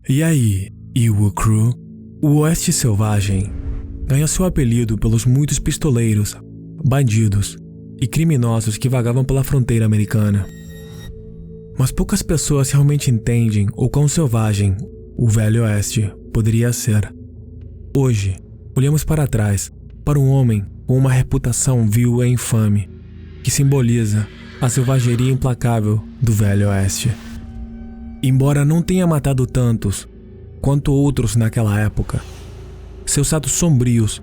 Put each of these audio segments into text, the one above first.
E aí, Iowa Crew? O Oeste Selvagem ganhou seu apelido pelos muitos pistoleiros, bandidos e criminosos que vagavam pela fronteira americana. Mas poucas pessoas realmente entendem o quão selvagem o Velho Oeste poderia ser. Hoje, olhamos para trás, para um homem com uma reputação vil e infame, que simboliza a selvageria implacável do Velho Oeste. Embora não tenha matado tantos quanto outros naquela época, seus atos sombrios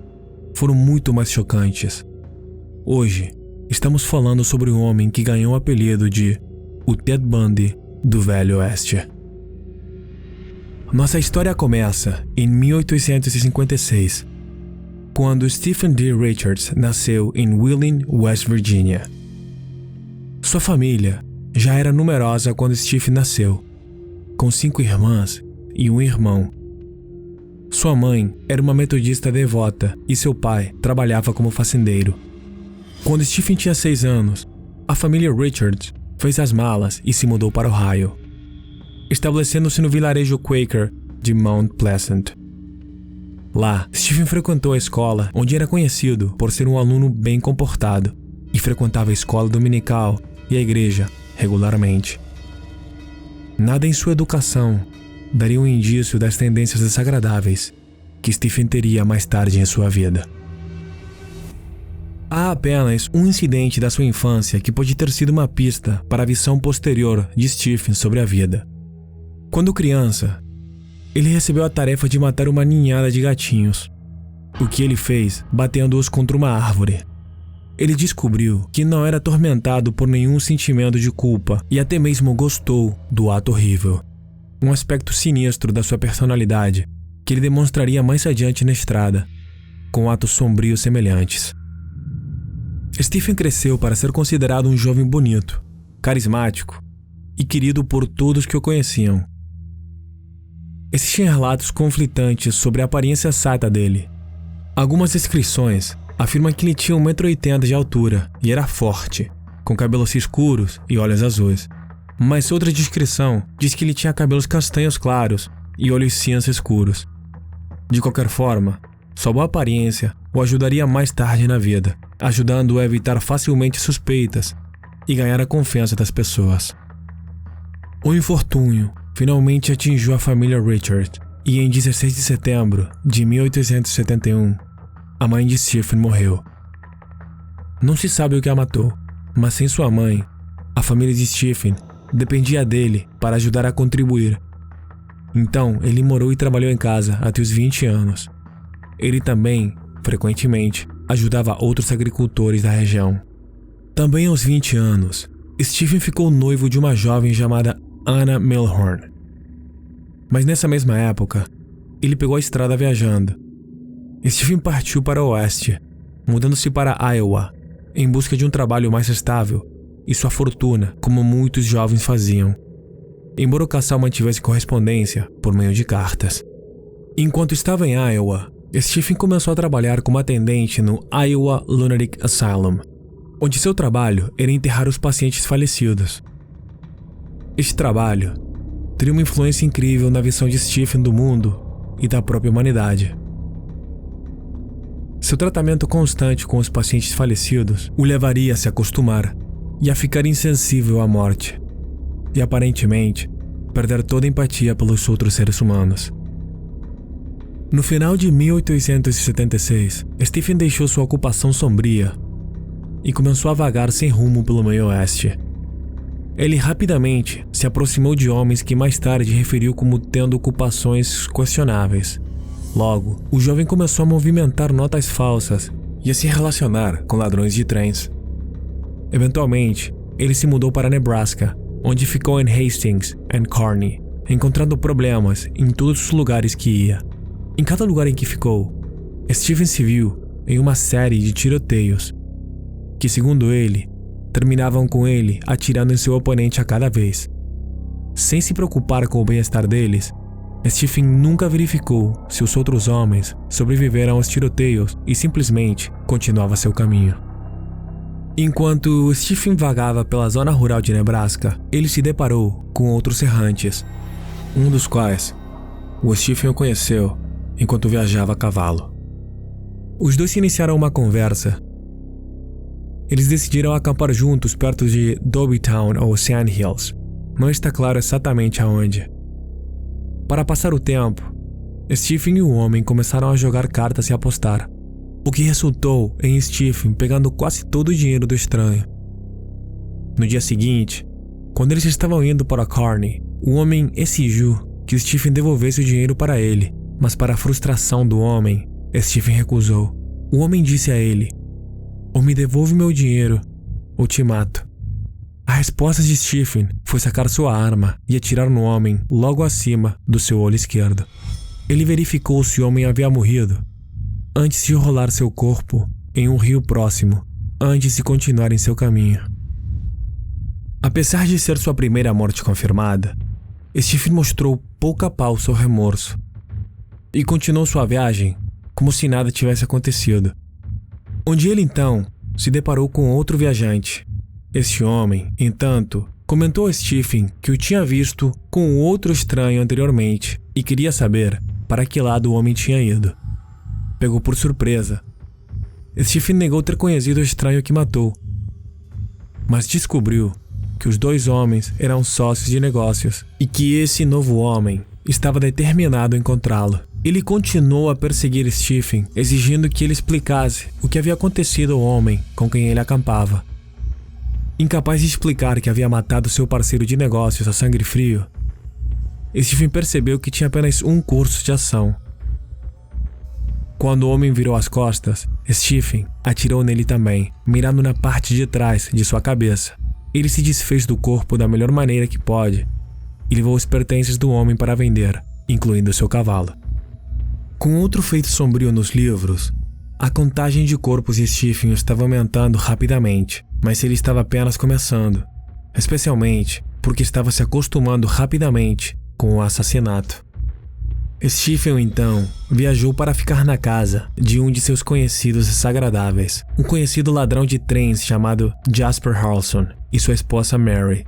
foram muito mais chocantes. Hoje, estamos falando sobre um homem que ganhou o apelido de o Ted Bundy do Velho Oeste. Nossa história começa em 1856, quando Stephen D. Richards nasceu em Wheeling, West Virginia. Sua família já era numerosa quando Stephen nasceu, com 5 irmãs e um irmão. Sua mãe era uma metodista devota e seu pai trabalhava como fazendeiro. Quando Stephen tinha 6 anos, a família Richards fez as malas e se mudou para Ohio, estabelecendo-se no vilarejo Quaker de Mount Pleasant. Lá, Stephen frequentou a escola, onde era conhecido por ser um aluno bem comportado, e frequentava a escola dominical e a igreja regularmente. Nada em sua educação daria um indício das tendências desagradáveis que Stephen teria mais tarde em sua vida. Há apenas um incidente da sua infância que pode ter sido uma pista para a visão posterior de Stephen sobre a vida. Quando criança, ele recebeu a tarefa de matar uma ninhada de gatinhos, o que ele fez batendo-os contra uma árvore. Ele descobriu que não era atormentado por nenhum sentimento de culpa e até mesmo gostou do ato horrível, um aspecto sinistro da sua personalidade que ele demonstraria mais adiante na estrada, com atos sombrios semelhantes. Stephen cresceu para ser considerado um jovem bonito, carismático e querido por todos que o conheciam. Existem relatos conflitantes sobre a aparência exata dele. Algumas descrições afirmam que ele tinha 1,80 m de altura e era forte, com cabelos escuros e olhos azuis. Mas outra descrição diz que ele tinha cabelos castanhos claros e olhos cinza escuros. De qualquer forma, sua boa aparência o ajudaria mais tarde na vida, ajudando-o a evitar facilmente suspeitas e ganhar a confiança das pessoas. O infortúnio finalmente atingiu a família Richard e em 16 de setembro de 1871, a mãe de Stephen morreu. Não se sabe o que a matou, mas sem sua mãe, a família de Stephen dependia dele para ajudar a contribuir. Então, ele morou e trabalhou em casa até os 20 anos. Ele também, frequentemente, ajudava outros agricultores da região. Também aos 20 anos, Stephen ficou noivo de uma jovem chamada Anna Milhorn. Mas nessa mesma época, ele pegou a estrada viajando. Stephen partiu para o oeste, mudando-se para Iowa, em busca de um trabalho mais estável e sua fortuna, como muitos jovens faziam, embora o casal mantivesse correspondência por meio de cartas. Enquanto estava em Iowa, Stephen começou a trabalhar como atendente no Iowa Lunatic Asylum, onde seu trabalho era enterrar os pacientes falecidos. Este trabalho teria uma influência incrível na visão de Stephen do mundo e da própria humanidade. Seu tratamento constante com os pacientes falecidos o levaria a se acostumar e a ficar insensível à morte, e aparentemente perder toda empatia pelos outros seres humanos. No final de 1876, Stephen deixou sua ocupação sombria e começou a vagar sem rumo pelo meio oeste. Ele rapidamente se aproximou de homens que mais tarde referiu como tendo ocupações questionáveis. Logo, o jovem começou a movimentar notas falsas e a se relacionar com ladrões de trens. Eventualmente, ele se mudou para Nebraska, onde ficou em Hastings e Kearney, encontrando problemas em todos os lugares que ia. Em cada lugar em que ficou, Stephen se viu em uma série de tiroteios, que, segundo ele, terminavam com ele atirando em seu oponente a cada vez. Sem se preocupar com o bem-estar deles, Stephen nunca verificou se os outros homens sobreviveram aos tiroteios e simplesmente continuava seu caminho. Enquanto Stephen vagava pela zona rural de Nebraska, ele se deparou com outros errantes, um dos quais o Stephen o conheceu enquanto viajava a cavalo. Os dois se iniciaram uma conversa. Eles decidiram acampar juntos perto de Dobbytown ou Sand Hills. Não está claro exatamente aonde. Para passar o tempo, Stephen e o homem começaram a jogar cartas e apostar, o que resultou em Stephen pegando quase todo o dinheiro do estranho. No dia seguinte, quando eles estavam indo para Kearney, o homem exigiu que Stephen devolvesse o dinheiro para ele, mas para a frustração do homem, Stephen recusou. O homem disse a ele: "Ou me devolve meu dinheiro, ou te mato." A resposta de Stephen foi sacar sua arma e atirar no homem logo acima do seu olho esquerdo. Ele verificou se o homem havia morrido antes de rolar seu corpo em um rio próximo, antes de continuar em seu caminho. Apesar de ser sua primeira morte confirmada, Stephen mostrou pouca pausa ou remorso e continuou sua viagem como se nada tivesse acontecido. Onde ele então se deparou com outro viajante. Este homem, entanto, comentou a Stephen que o tinha visto com outro estranho anteriormente e queria saber para que lado o homem tinha ido. Pegou por surpresa. Stephen negou ter conhecido o estranho que matou, mas descobriu que os dois homens eram sócios de negócios e que esse novo homem estava determinado a encontrá-lo. Ele continuou a perseguir Stephen, exigindo que ele explicasse o que havia acontecido ao homem com quem ele acampava. Incapaz de explicar que havia matado seu parceiro de negócios a sangue frio, Stephen percebeu que tinha apenas um curso de ação. Quando o homem virou as costas, Stephen atirou nele também, mirando na parte de trás de sua cabeça. Ele se desfez do corpo da melhor maneira que pode e levou os pertences do homem para vender, incluindo seu cavalo. Com outro feito sombrio nos livros, a contagem de corpos de Stephen estava aumentando rapidamente, mas ele estava apenas começando, especialmente porque estava se acostumando rapidamente com o assassinato. Stephen, então, viajou para ficar na casa de um de seus conhecidos desagradáveis, um conhecido ladrão de trens chamado Jasper Harrelson e sua esposa Mary.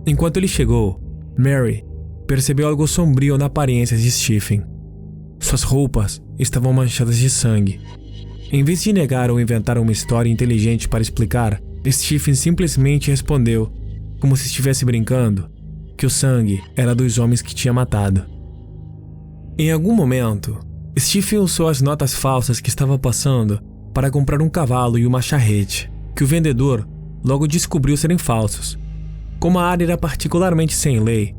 Enquanto ele chegou, Mary percebeu algo sombrio na aparência de Stephen. Suas roupas estavam manchadas de sangue. Em vez de negar ou inventar uma história inteligente para explicar, Stephen simplesmente respondeu, como se estivesse brincando, que o sangue era dos homens que tinha matado. Em algum momento, Stephen usou as notas falsas que estava passando para comprar um cavalo e uma charrete, que o vendedor logo descobriu serem falsos. Como a área era particularmente sem lei,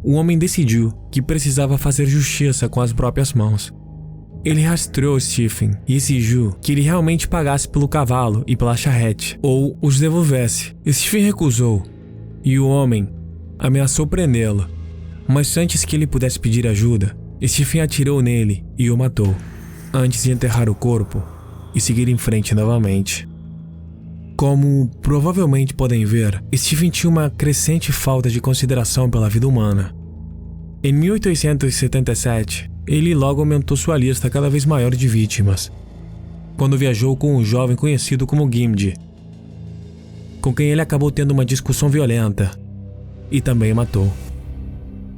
o homem decidiu que precisava fazer justiça com as próprias mãos. Ele rastreou Stephen e exigiu que ele realmente pagasse pelo cavalo e pela charrete, ou os devolvesse. Stephen recusou, e o homem ameaçou prendê-lo, mas antes que ele pudesse pedir ajuda, Stephen atirou nele e o matou, antes de enterrar o corpo e seguir em frente novamente. Como provavelmente podem ver, Stephen tinha uma crescente falta de consideração pela vida humana. Em 1877, ele logo aumentou sua lista cada vez maior de vítimas, quando viajou com um jovem conhecido como Gimdi, com quem ele acabou tendo uma discussão violenta e também matou.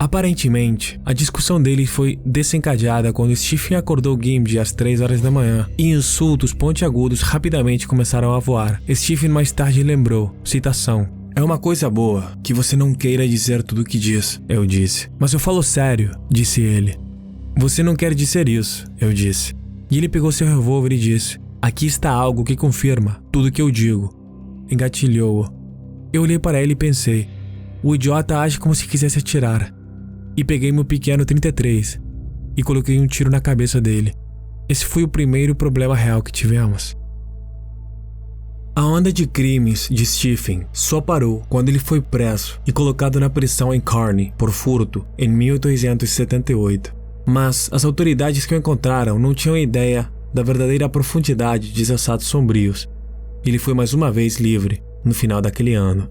Aparentemente, a discussão dele foi desencadeada quando Stephen acordou Gimdi às 3 horas da manhã e insultos pontiagudos rapidamente começaram a voar. Stephen mais tarde lembrou, citação: "É uma coisa boa que você não queira dizer tudo o que diz", eu disse. "Mas eu falo sério", disse ele. "Você não quer dizer isso", eu disse. E ele pegou seu revólver e disse: "Aqui está algo que confirma tudo o que eu digo." Engatilhou-o. Eu olhei para ele e pensei: o idiota age como se quisesse atirar. E peguei meu pequeno 33 e coloquei um tiro na cabeça dele. Esse foi o primeiro problema real que tivemos. A onda de crimes de Stephen só parou quando ele foi preso e colocado na prisão em Kearney por furto em 1878. Mas as autoridades que o encontraram não tinham ideia da verdadeira profundidade de seus atos sombrios. Ele foi mais uma vez livre no final daquele ano.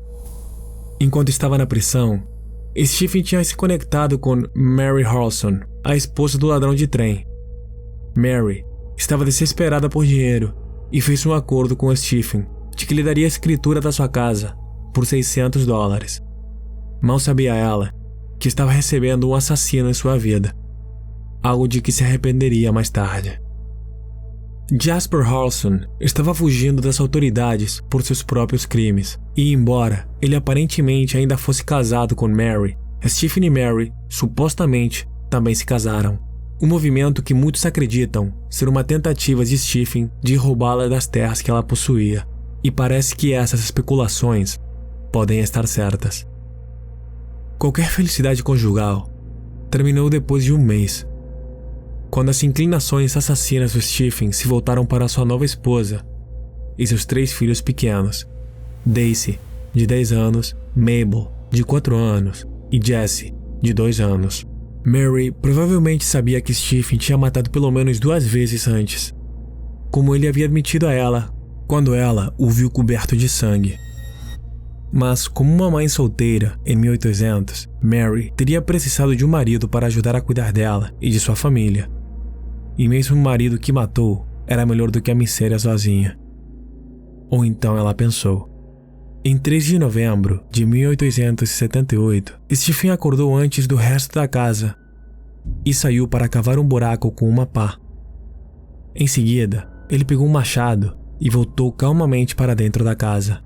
Enquanto estava na prisão, Stephen tinha se conectado com Mary Harrelson, a esposa do ladrão de trem. Mary estava desesperada por dinheiro e fez um acordo com Stephen de que lhe daria a escritura da sua casa por $600. Mal sabia ela que estava recebendo um assassino em sua vida, algo de que se arrependeria mais tarde. Jasper Harrelson estava fugindo das autoridades por seus próprios crimes, e embora ele aparentemente ainda fosse casado com Mary, Stephen e Mary supostamente também se casaram. Um movimento que muitos acreditam ser uma tentativa de Stephen de roubá-la das terras que ela possuía, e parece que essas especulações podem estar certas. Qualquer felicidade conjugal terminou depois de um mês, quando as inclinações assassinas do Stephen se voltaram para sua nova esposa e seus 3 filhos pequenos, Daisy, de 10 anos, Mabel, de 4 anos e Jesse, de 2 anos. Mary provavelmente sabia que Stephen tinha matado pelo menos 2 vezes antes, como ele havia admitido a ela quando ela o viu coberto de sangue. Mas, como uma mãe solteira em 1800, Mary teria precisado de um marido para ajudar a cuidar dela e de sua família. E mesmo o marido que matou era melhor do que a miséria sozinha. Ou então ela pensou. Em 3 de novembro de 1878, Stephen acordou antes do resto da casa e saiu para cavar um buraco com uma pá. Em seguida, ele pegou um machado e voltou calmamente para dentro da casa,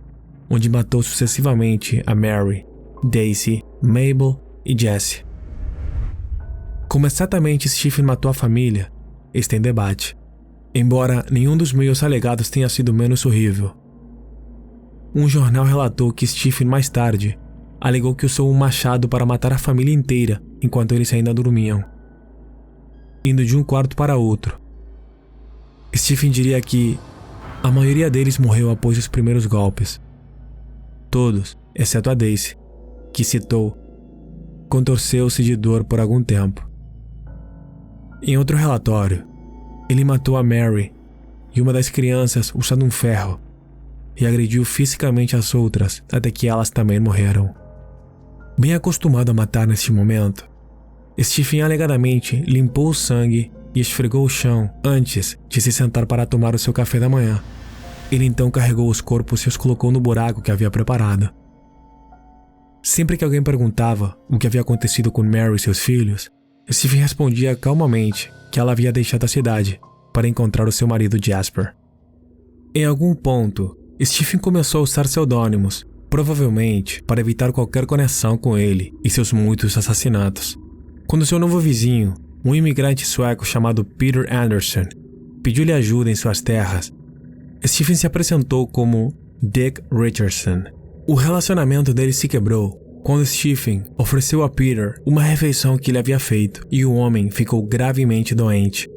onde matou sucessivamente a Mary, Daisy, Mabel e Jesse. Como exatamente Stephen matou a família está em debate, embora nenhum dos meios alegados tenha sido menos horrível. Um jornal relatou que Stephen mais tarde alegou que usou um machado para matar a família inteira enquanto eles ainda dormiam, indo de um quarto para outro. Stephen diria que a maioria deles morreu após os primeiros golpes. Todos, exceto a Daisy, que citou, contorceu-se de dor por algum tempo. Em outro relatório, ele matou a Mary e uma das crianças usando um ferro e agrediu fisicamente as outras até que elas também morreram. Bem acostumado a matar neste momento, Stephen alegadamente limpou o sangue e esfregou o chão antes de se sentar para tomar o seu café da manhã. Ele então carregou os corpos e os colocou no buraco que havia preparado. Sempre que alguém perguntava o que havia acontecido com Mary e seus filhos, Stephen respondia calmamente que ela havia deixado a cidade para encontrar o seu marido Jasper. Em algum ponto, Stephen começou a usar pseudônimos, provavelmente para evitar qualquer conexão com ele e seus muitos assassinatos. Quando seu novo vizinho, um imigrante sueco chamado Peter Anderson, pediu-lhe ajuda em suas terras, Stephen se apresentou como Dick Richardson. O relacionamento deles se quebrou quando Stephen ofereceu a Peter uma refeição que ele havia feito e o homem ficou gravemente doente.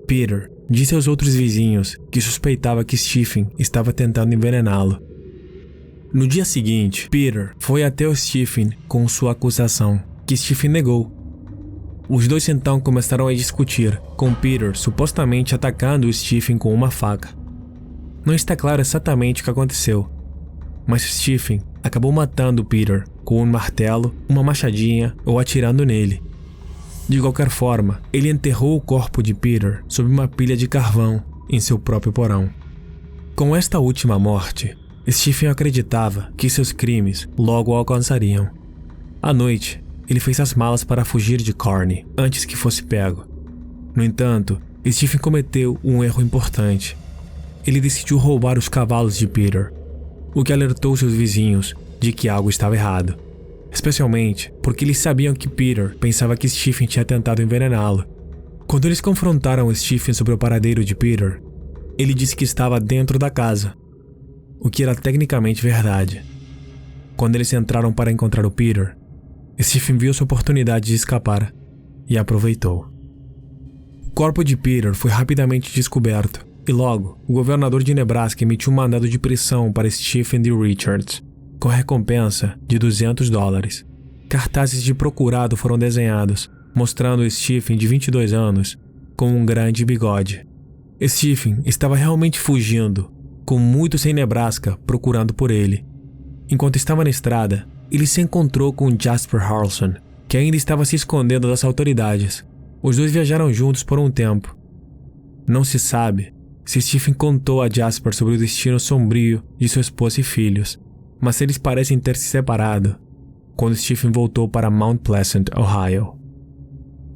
Peter disse aos outros vizinhos que suspeitava que Stephen estava tentando envenená-lo. No dia seguinte, Peter foi até o Stephen com sua acusação, que Stephen negou. Os dois então começaram a discutir, com Peter supostamente atacando o Stephen com uma faca. Não está claro exatamente o que aconteceu, mas Stephen acabou matando Peter com um martelo, uma machadinha ou atirando nele. De qualquer forma, ele enterrou o corpo de Peter sob uma pilha de carvão em seu próprio porão. Com esta última morte, Stephen acreditava que seus crimes logo o alcançariam. À noite, ele fez as malas para fugir de Kearney antes que fosse pego. No entanto, Stephen cometeu um erro importante. Ele decidiu roubar os cavalos de Peter, o que alertou seus vizinhos de que algo estava errado, especialmente porque eles sabiam que Peter pensava que Stephen tinha tentado envenená-lo. Quando eles confrontaram Stephen sobre o paradeiro de Peter, ele disse que estava dentro da casa, o que era tecnicamente verdade. Quando eles entraram para encontrar o Peter, Stephen viu sua oportunidade de escapar e aproveitou. O corpo de Peter foi rapidamente descoberto e logo o governador de Nebraska emitiu um mandado de prisão para Stephen D. Richards, com recompensa de $200. Cartazes de procurado foram desenhados, mostrando Stephen de 22 anos com um grande bigode. Stephen estava realmente fugindo, com muitos em Nebraska procurando por ele. Enquanto estava na estrada, ele se encontrou com Jasper Harrelson, que ainda estava se escondendo das autoridades. Os dois viajaram juntos por um tempo. Não se sabe se Stephen contou a Jasper sobre o destino sombrio de sua esposa e filhos, mas eles parecem ter se separado quando Stephen voltou para Mount Pleasant, Ohio.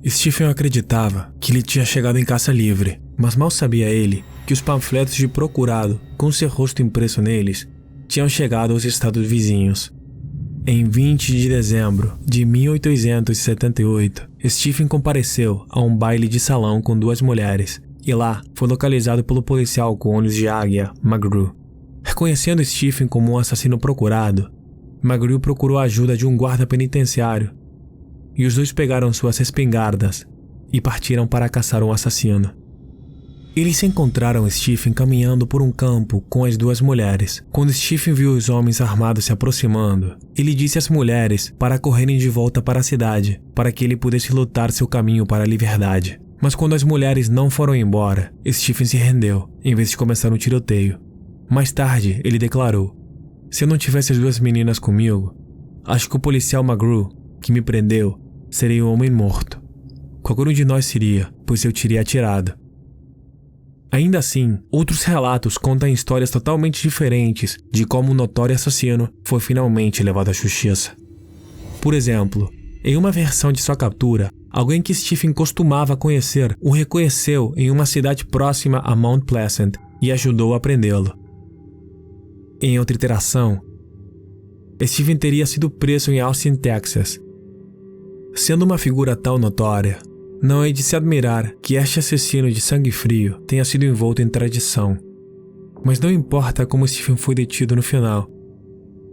Stephen acreditava que ele tinha chegado em caça livre, mas mal sabia ele que os panfletos de procurado com seu rosto impresso neles tinham chegado aos estados vizinhos. Em 20 de dezembro de 1878, Stephen compareceu a um baile de salão com duas mulheres e lá foi localizado pelo policial com olhos de águia, McGrew. Reconhecendo Stephen como um assassino procurado, McGrew procurou a ajuda de um guarda penitenciário e os dois pegaram suas espingardas e partiram para caçar um assassino. Eles encontraram Stephen caminhando por um campo com as duas mulheres. Quando Stephen viu os homens armados se aproximando, ele disse às mulheres para correrem de volta para a cidade, para que ele pudesse lutar seu caminho para a liberdade. Mas quando as mulheres não foram embora, Stephen se rendeu, em vez de começar um tiroteio. Mais tarde, ele declarou: "Se eu não tivesse as duas meninas comigo, acho que o policial McGrew, que me prendeu, seria um homem morto. Qualquer um de nós seria, pois eu teria atirado." Ainda assim, outros relatos contam histórias totalmente diferentes de como o notório assassino foi finalmente levado à justiça. Por exemplo, em uma versão de sua captura, alguém que Stephen costumava conhecer o reconheceu em uma cidade próxima a Mount Pleasant e ajudou a prendê-lo. Em outra iteração, Stephen teria sido preso em Austin, Texas. Sendo uma figura tão notória, não é de se admirar que este assassino de sangue frio tenha sido envolto em tradição. Mas não importa como Stephen foi detido no final.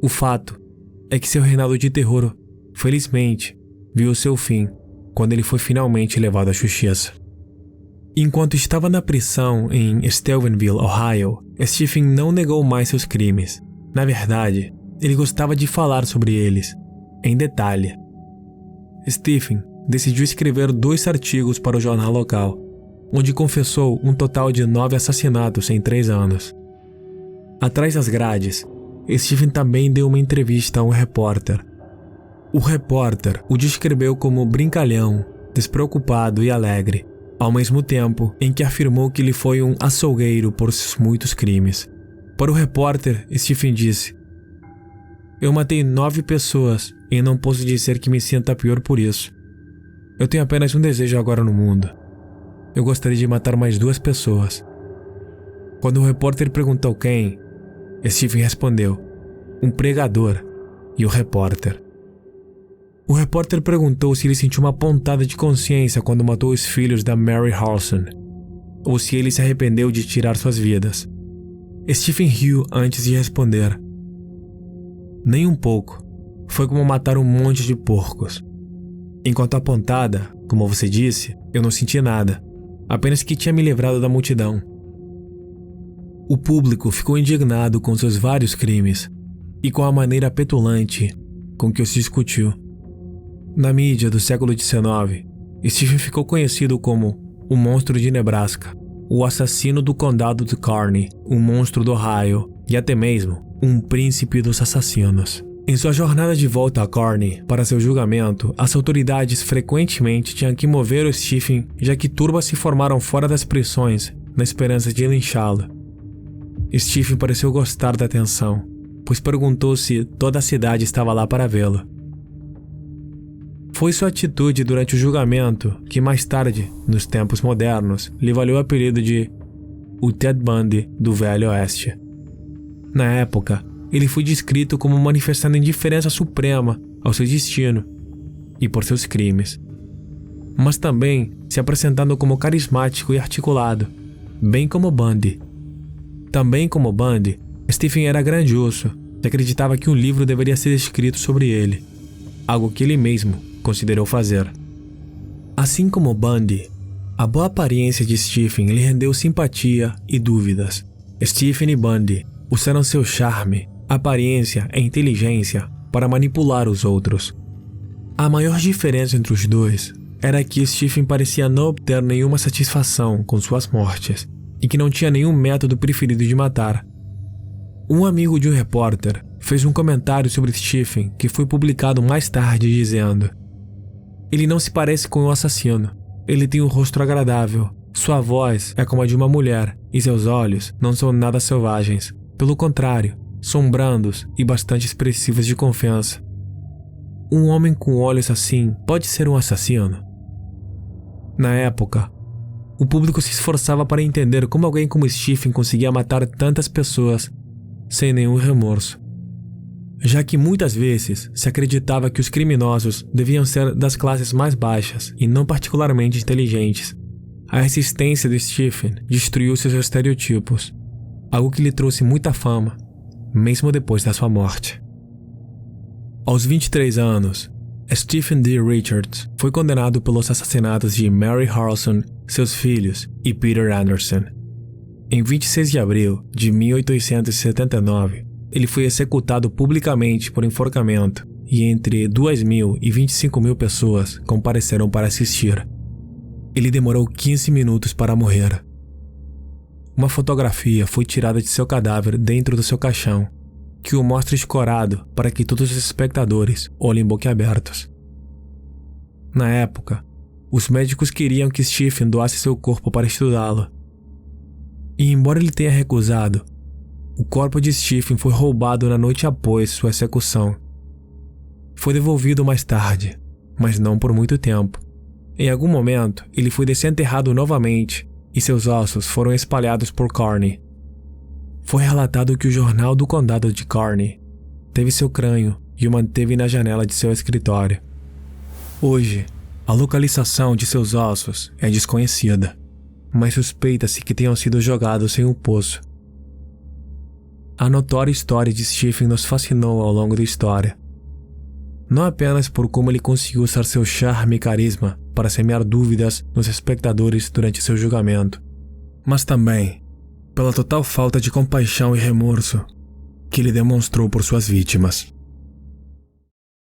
O fato é que seu reinado de terror, felizmente, viu seu fim quando ele foi finalmente levado à justiça. Enquanto estava na prisão em Steubenville, Ohio, Stephen não negou mais seus crimes. Na verdade, ele gostava de falar sobre eles, em detalhe. Stephen decidiu escrever 2 artigos para o jornal local, onde confessou um total de 9 assassinatos em 3 anos. Atrás das grades, Stephen também deu uma entrevista a um repórter. O repórter o descreveu como brincalhão, despreocupado e alegre, ao mesmo tempo em que afirmou que ele foi um açougueiro por seus muitos crimes. Para o repórter, Stephen disse: "Eu matei 9 pessoas e não posso dizer que me sinta pior por isso. Eu tenho apenas um desejo agora no mundo. Eu gostaria de matar mais 2 pessoas." Quando o repórter perguntou quem, Stephen respondeu: "Um pregador." E o repórter perguntou se ele sentiu uma pontada de consciência quando matou os filhos da Mary Harrelson, ou se ele se arrependeu de tirar suas vidas. Stephen riu antes de responder: "Nem um pouco. Foi como matar um monte de porcos. Enquanto a pontada, como você disse, eu não senti nada, apenas que tinha me livrado da multidão." O público ficou indignado com seus vários crimes e com a maneira petulante com que os discutiu. Na mídia do século XIX, Stephen ficou conhecido como o monstro de Nebraska, o assassino do condado de Kearney, o monstro do Ohio e até mesmo um príncipe dos assassinos. Em sua jornada de volta a Kearney para seu julgamento, as autoridades frequentemente tinham que mover o Stephen, já que turbas se formaram fora das prisões na esperança de linchá-lo. Stephen pareceu gostar da atenção, pois perguntou se toda a cidade estava lá para vê-lo. Foi sua atitude durante o julgamento que mais tarde, nos tempos modernos, lhe valeu o apelido de o Ted Bundy do Velho Oeste. Na época, ele foi descrito como manifestando indiferença suprema ao seu destino e por seus crimes, mas também se apresentando como carismático e articulado, bem como Bundy. Também como Bundy, Stephen era grandioso e acreditava que um livro deveria ser escrito sobre ele, algo que ele mesmo considerou fazer. Assim como Bundy, a boa aparência de Stephen lhe rendeu simpatia e dúvidas. Stephen e Bundy usaram seu charme, aparência e inteligência para manipular os outros. A maior diferença entre os dois era que Stephen parecia não obter nenhuma satisfação com suas mortes e que não tinha nenhum método preferido de matar. Um amigo de um repórter fez um comentário sobre Stephen que foi publicado mais tarde dizendo: "Ele não se parece com o assassino. Ele tem um rosto agradável. Sua voz é como a de uma mulher e seus olhos não são nada selvagens. Pelo contrário, são brandos e bastante expressivos de confiança. Um homem com olhos assim pode ser um assassino?" Na época, o público se esforçava para entender como alguém como Stephen conseguia matar tantas pessoas sem nenhum remorso, já que muitas vezes se acreditava que os criminosos deviam ser das classes mais baixas e não particularmente inteligentes. A resistência de Stephen destruiu seus estereotipos, algo que lhe trouxe muita fama, mesmo depois da sua morte. Aos 23 anos, Stephen D. Richards foi condenado pelos assassinatos de Mary Harrelson, seus filhos e Peter Anderson. Em 26 de abril de 1879, ele foi executado publicamente por enforcamento e entre 2.000 e 25.000 pessoas compareceram para assistir. Ele demorou 15 minutos para morrer. Uma fotografia foi tirada de seu cadáver dentro do seu caixão, que o mostra escorado para que todos os espectadores olhem boquiabertos. Na época, os médicos queriam que Stephen doasse seu corpo para estudá-lo. E embora ele tenha recusado, o corpo de Stephen foi roubado na noite após sua execução. Foi devolvido mais tarde, mas não por muito tempo. Em algum momento, ele foi desenterrado novamente e seus ossos foram espalhados por Kearney. Foi relatado que o jornal do condado de Kearney teve seu crânio e o manteve na janela de seu escritório. Hoje, a localização de seus ossos é desconhecida, mas suspeita-se que tenham sido jogados em um poço. A notória história de Stephen nos fascinou ao longo da história, não apenas por como ele conseguiu usar seu charme e carisma para semear dúvidas nos espectadores durante seu julgamento, mas também pela total falta de compaixão e remorso que ele demonstrou por suas vítimas.